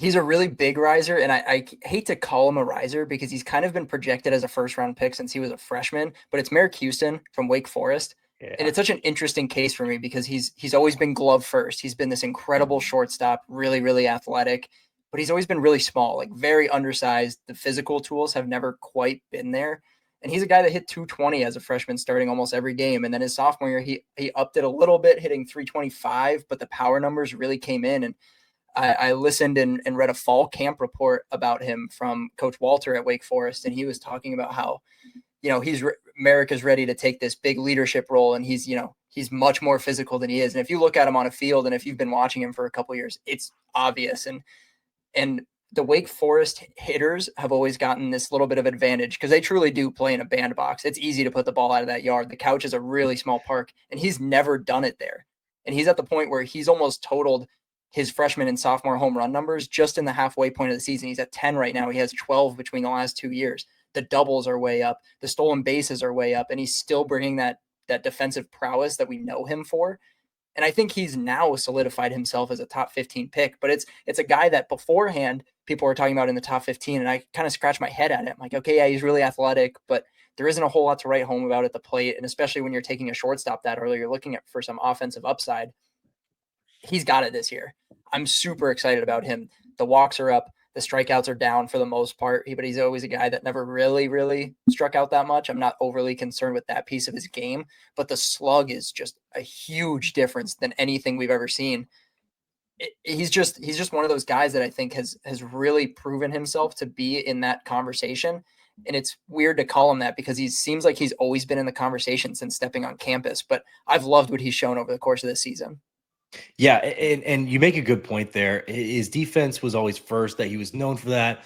He's a really big riser, and I hate to call him a riser because he's kind of been projected as a first-round pick since he was a freshman, but it's Marek Houston from Wake Forest. And Yeah. it's such an interesting case for me because he's always been glove first. He's been this incredible shortstop, really, really athletic, but he's always been really small, like very undersized. The physical tools have never quite been there. And he's a guy that hit 220 as a freshman starting almost every game. And then his sophomore year, he upped it a little bit, hitting 325, but the power numbers really came in. And I listened and read a fall camp report about him from Coach Walter at Wake Forest, and he was talking about how, Merrick is ready to take this big leadership role, and he's much more physical than he is. And if you look at him on a field, and if you've been watching him for a couple of years, it's obvious. And the Wake Forest hitters have always gotten this little bit of advantage because they truly do play in a bandbox. It's easy to put the ball out of that yard. The couch is a really small park, and he's never done it there. And he's at the point where he's almost totaled his freshman and sophomore home run numbers just in the halfway point of the season. He's at 10 right now. He has 12 between the last 2 years. The doubles are way up. The stolen bases are way up, and he's still bringing that defensive prowess that we know him for. And I think he's now solidified himself as a top 15 pick, but it's a guy that beforehand people were talking about in the top 15, and I kind of scratched my head at it. I'm like, okay, yeah, he's really athletic, but there isn't a whole lot to write home about at the plate. And especially when you're taking a shortstop that early, you're looking at for some offensive upside. He's got it this year. I'm super excited about him. The walks are up, the strikeouts are down for the most part, but he's always a guy that never really, really struck out that much. I'm not overly concerned with that piece of his game, but the slug is just a huge difference than anything we've ever seen. He's just one of those guys that I think has really proven himself to be in that conversation. And it's weird to call him that because he seems like he's always been in the conversation since stepping on campus. But I've loved what he's shown over the course of this season. Yeah, and you make a good point there. His defense was always first, that he was known for that.